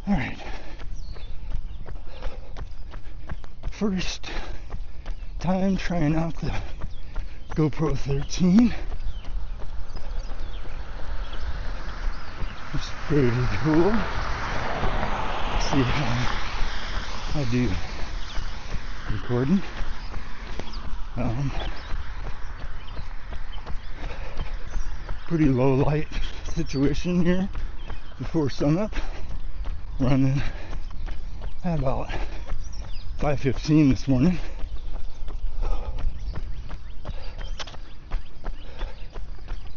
Alright. First time trying out the GoPro 13. It's pretty cool. See how I do recording. Pretty low light situation here before sunup. Running at about 5:15 this morning.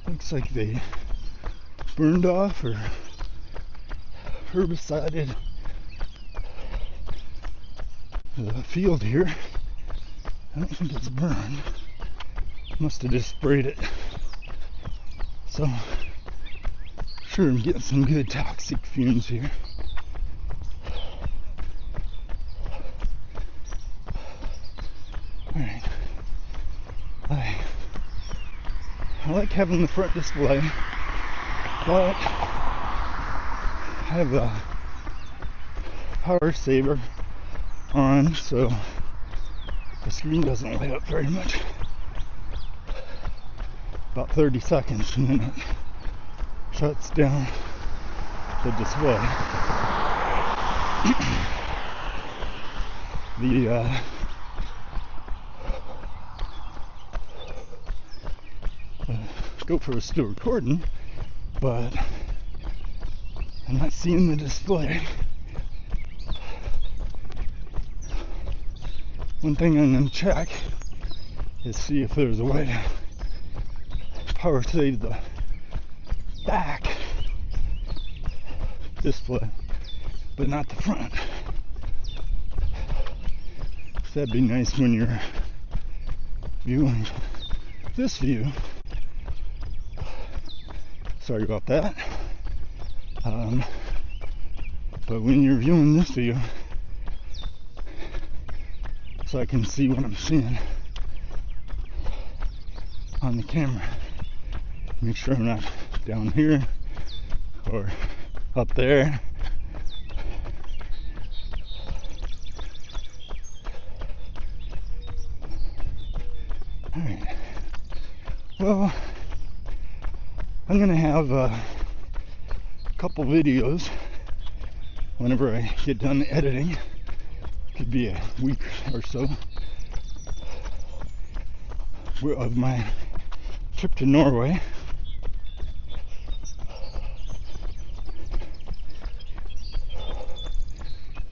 Looks like they burned off or herbicided the field here. I don't think it's burned. Must have just sprayed it. So, sure I'm getting some good toxic fumes here. Alright. I like having the front display, but I have a power saver on, so the screen doesn't light up very much. About 30 seconds and then it shuts down the display. The GoPro is still recording, but I'm not seeing the display. One thing I'm going to check is see if there's a way to power save the back display, but not the front. That'd be nice when you're viewing this view. Sorry about that. But when you're viewing this view, so I can see what I'm seeing on the camera. Make sure I'm not down here or up there. Alright. Well, I'm gonna have a couple videos whenever I get done editing. Could be a week or so, of my trip to Norway.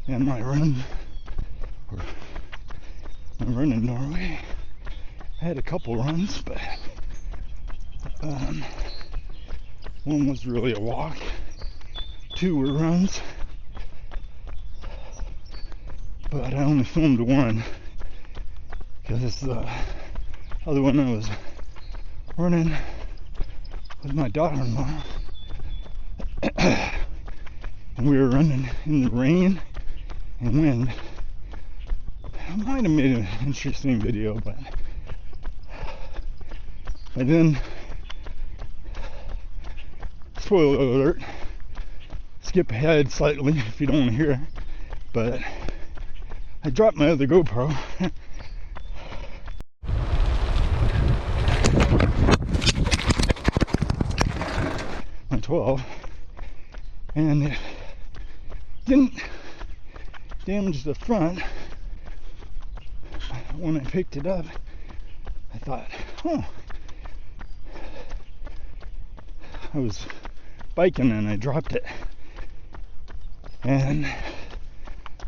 And my run in Norway. I had a couple runs, but one was really a walk. 2 were runs. But I only filmed one because the other one I was running with my daughter-in-law. And we were running in the rain and wind. I might have made an interesting video, but then, spoiler alert, skip ahead slightly if you don't want to hear it, but I dropped my other GoPro. On 12, and it didn't damage the front. When I picked it up, I thought, oh, I was biking and I dropped it, and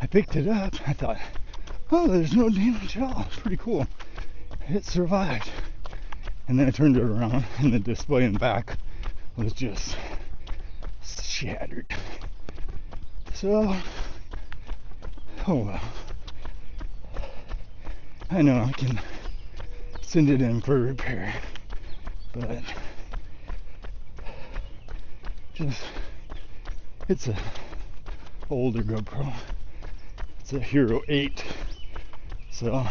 I picked it up. I thought, oh, there's no damage at all. It's pretty cool. It survived. And then I turned it around, and the display in the back was just shattered. So, oh well. I know I can send it in for repair, but just, it's a older GoPro. It's a Hero 8, so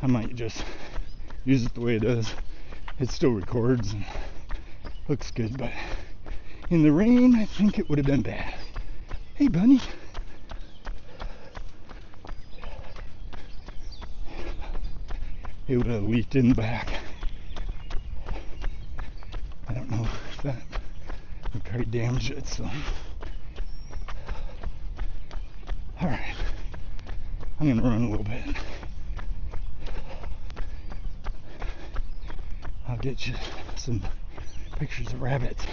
I might just use it the way it is. It still records and looks good, but in the rain, I think it would have been bad. Hey, bunny. It would have leaked in the back. I don't know if that would probably damage it, so. Alright. I'm gonna run a little bit. I'll get you some pictures of rabbits.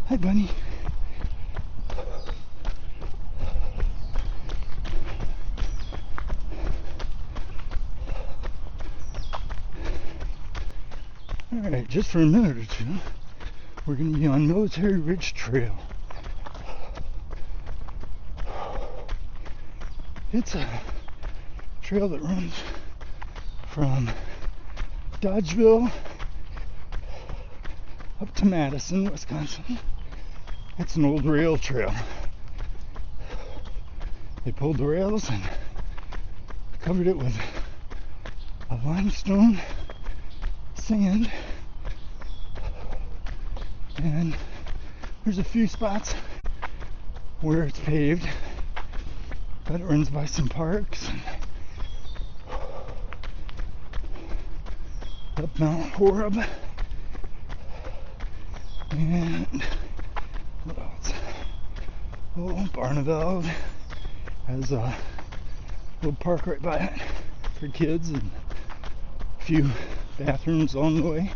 Hi, bunny. Alright, just for a minute or two, we're going to be on Military Ridge Trail. It's a trail that runs from Dodgeville up to Madison, Wisconsin. It's an old rail trail. They pulled the rails and covered it with a limestone sand, and there's a few spots where it's paved, but it runs by some parks and up Mount Horeb, and what else? Oh, Barneveld has a little park right by it for kids and a few bathrooms on the way.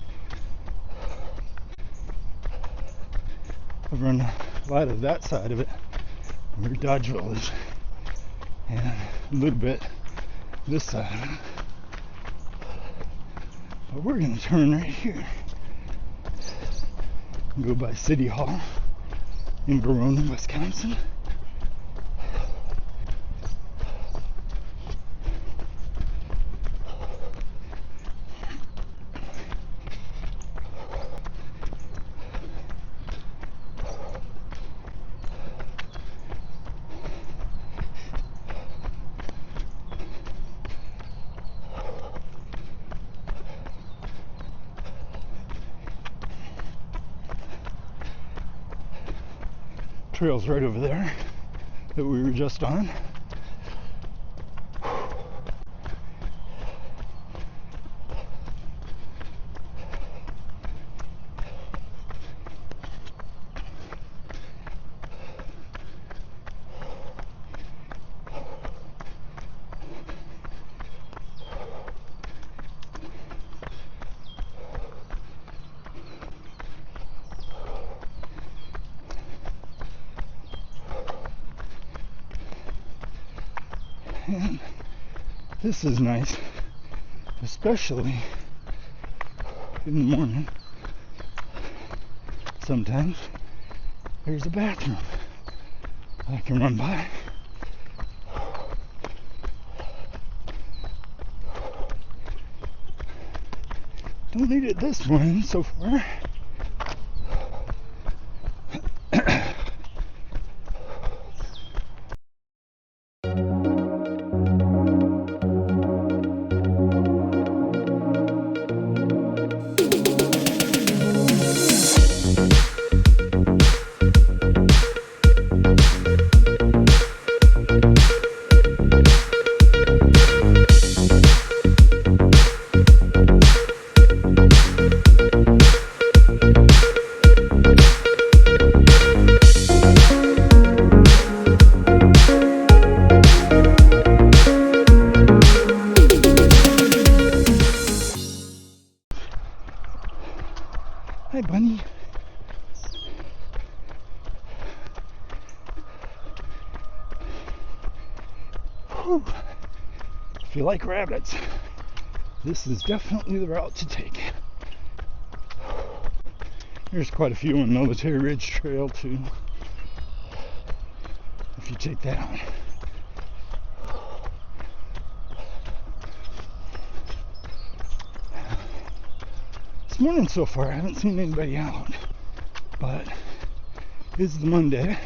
I've run a lot of that side of it where Dodgeville is, and a little bit this side of it. But we're going to turn right here and go by City Hall in Verona, Wisconsin. Trail's right over there that we were just on. This is nice, especially in the morning. Sometimes there's a bathroom I can run by. Don't need it this morning so far. Hi, bunny. Whew. If you like rabbits, this is definitely the route to take. There's quite a few on Military Ridge Trail too, if you take that on. This morning so far I haven't seen anybody out, but it's the Monday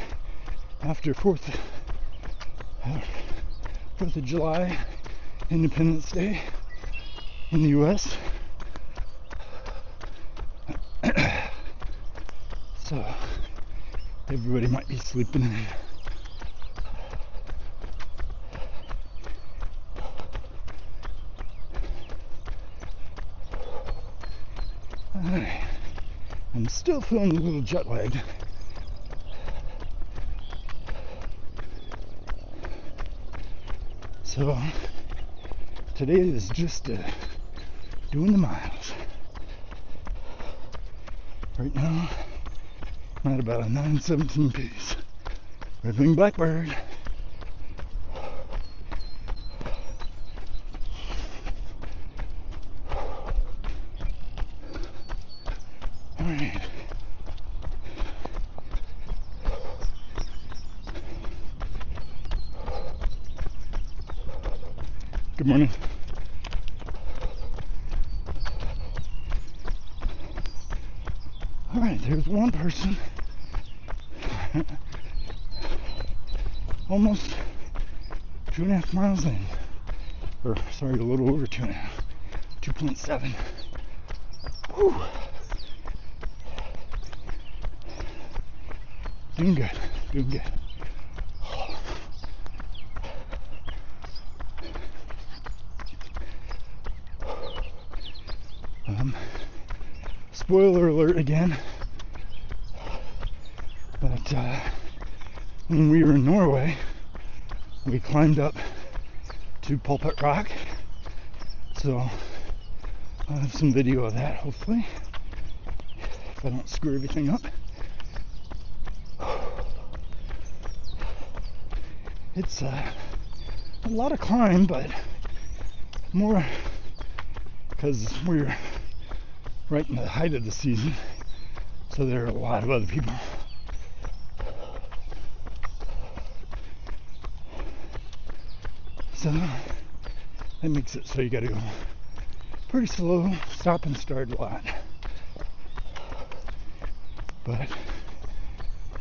after 4th of July, Independence Day in the US. So everybody might be sleeping in. I'm still feeling a little jet lagged. So today is just doing the miles. Right now I'm at about a 9:17 pace. Red-winged blackbird. Alright. Good morning. Alright, there's one person almost 2.5 miles in. Or, sorry, a little over 2.5. 2.7. Whew. Doing good, doing good. Spoiler alert again, but when we were in Norway, we climbed up to Pulpit Rock, so I'll have some video of that hopefully, if I don't screw everything up. It's a lot of climb, but more because we're right in the height of the season, so there are a lot of other people. So that makes it so you gotta go pretty slow, stop and start a lot. But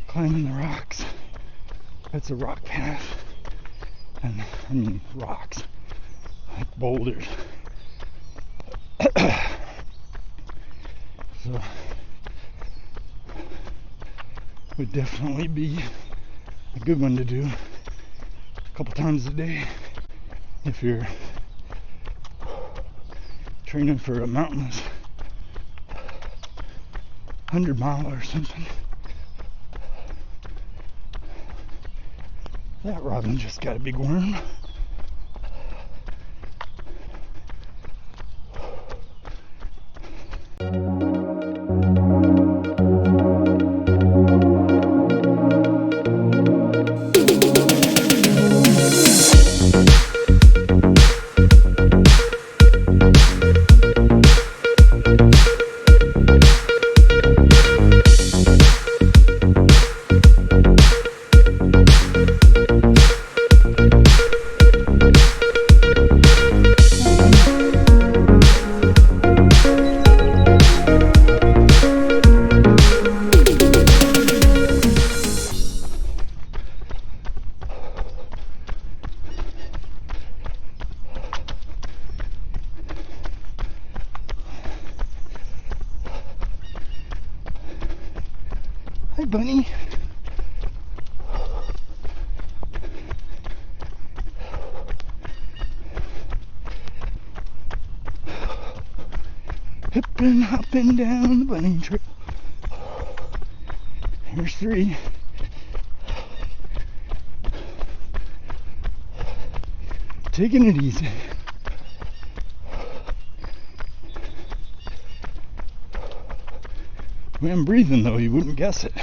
climbing the rocks, that's a rock path, and I mean rocks, like boulders. So would definitely be a good one to do a couple times a day if you're training for a mountainous 100-mile or something. That robin just got a big worm. Hi, bunny. Hippin', hopping down the bunny trail. Here's 3. Taking it easy. The way I'm breathing, though, you wouldn't guess it.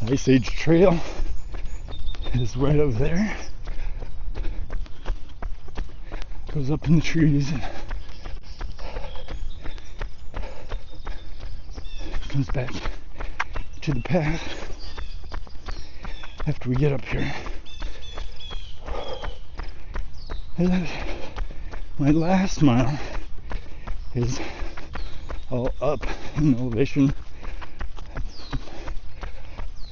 Ice Age Trail is right over there. Goes up in the trees and comes back to the path after we get up here. And my last mile is all up in elevation.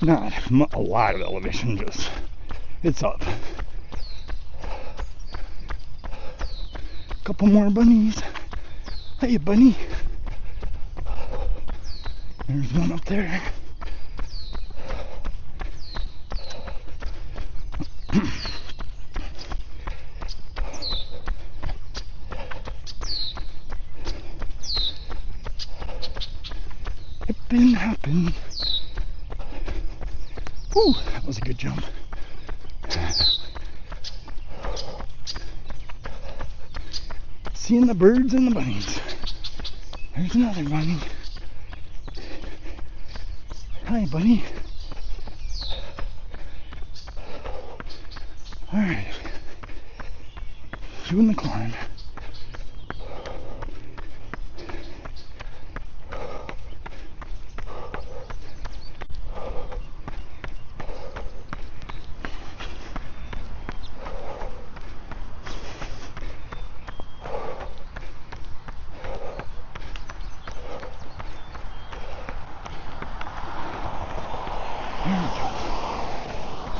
Not a lot of elevation, just it's up. Couple more bunnies. Hey, bunny. There's one up there. Hippin' hoppin'. Whew, that was a good jump. Seeing the birds and the bunnies. There's another bunny. Hi, bunny. Alright. Doing the climb.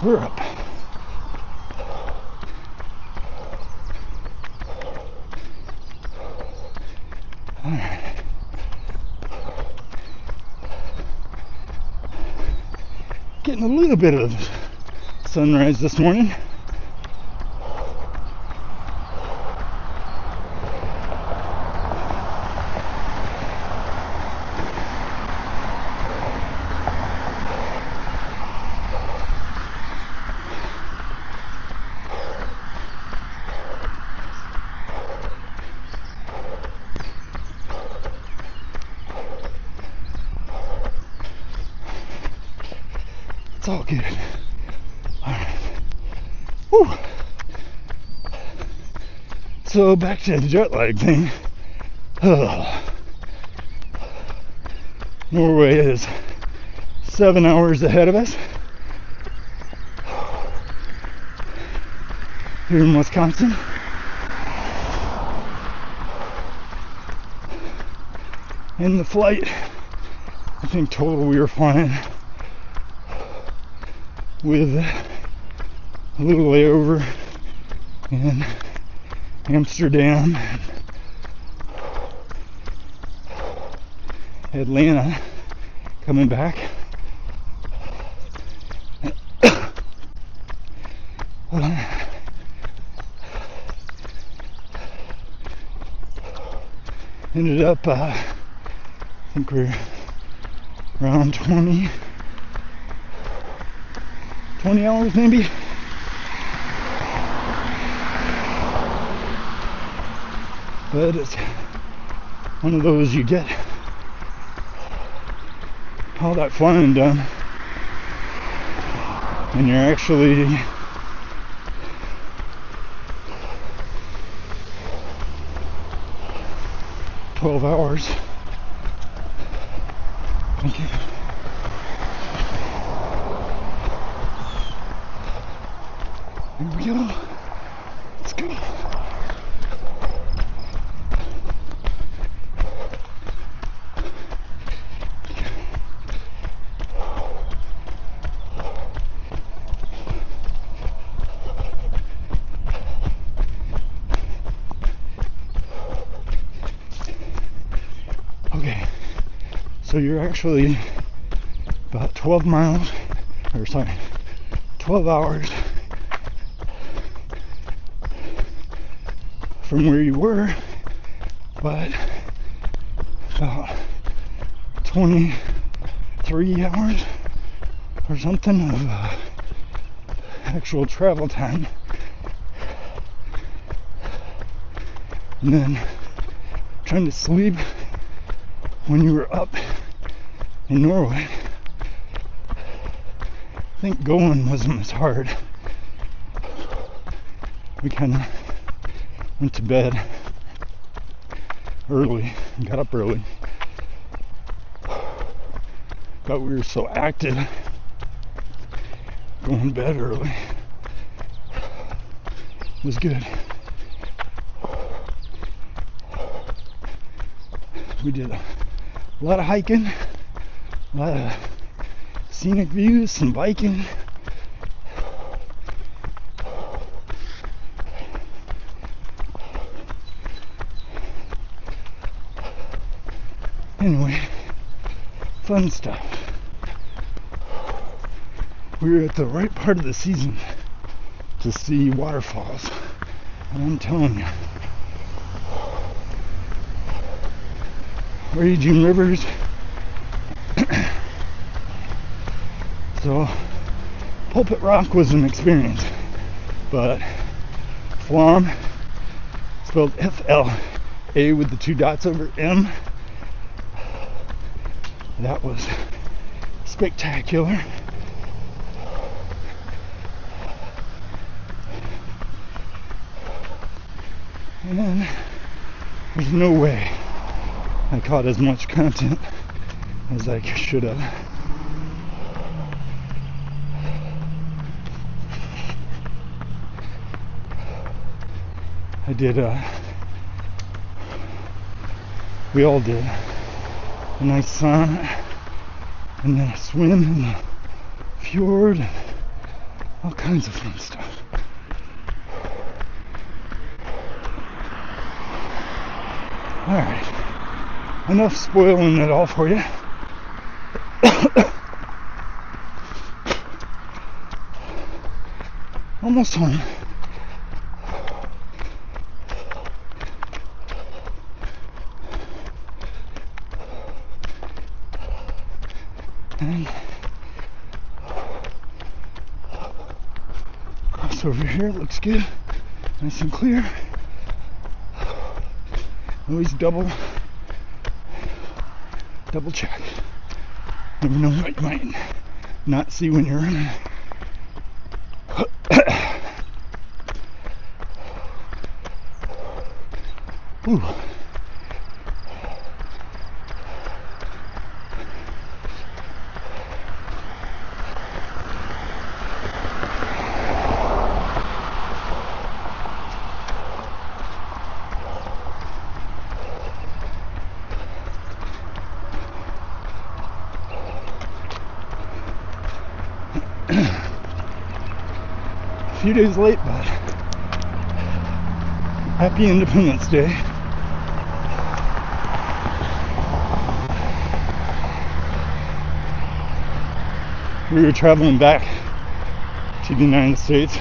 We're up. Alright. Getting a little bit of sunrise this morning. It's all good. Alright. Whew. So back to the jet lag thing. Norway is 7 hours ahead of us. Here in Wisconsin. In the flight, I think total we were flying with a little layover in Amsterdam and Atlanta coming back. Ended up, I think we're around 20 hours maybe. But it's one of those you get all that flying done and you're actually $12 hours. Thank you. Here we go. So you're actually about 12 hours from where you were, but about 23 hours or something of actual travel time. And then trying to sleep when you were up in Norway. I think going wasn't as hard. We kind of went to bed early and got up early. But we were so active going to bed early. It was good. We did a lot of hiking, a lot of scenic views, some biking. Anyway, fun stuff. We were at the right part of the season to see waterfalls, and I'm telling you, raging rivers. So Pulpit Rock was an experience, but Flam, spelled F-L-A with the 2 dots over M, that was spectacular. And there's no way I caught as much content as I should have. I did, we all did a nice sauna and then a swim in the fjord and all kinds of fun stuff. Alright, enough spoiling it all for you. Almost home. And cross over here, looks good, nice and clear. Always double check. Never know what you might not see when you're running. Ooh. A few days late, but happy Independence Day. We were traveling back to the United States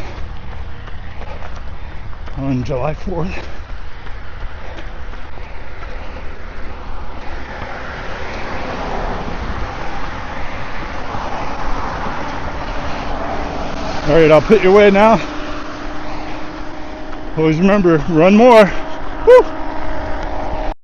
on July 4th. Alright, I'll put you away now. Always remember, run more. Woo!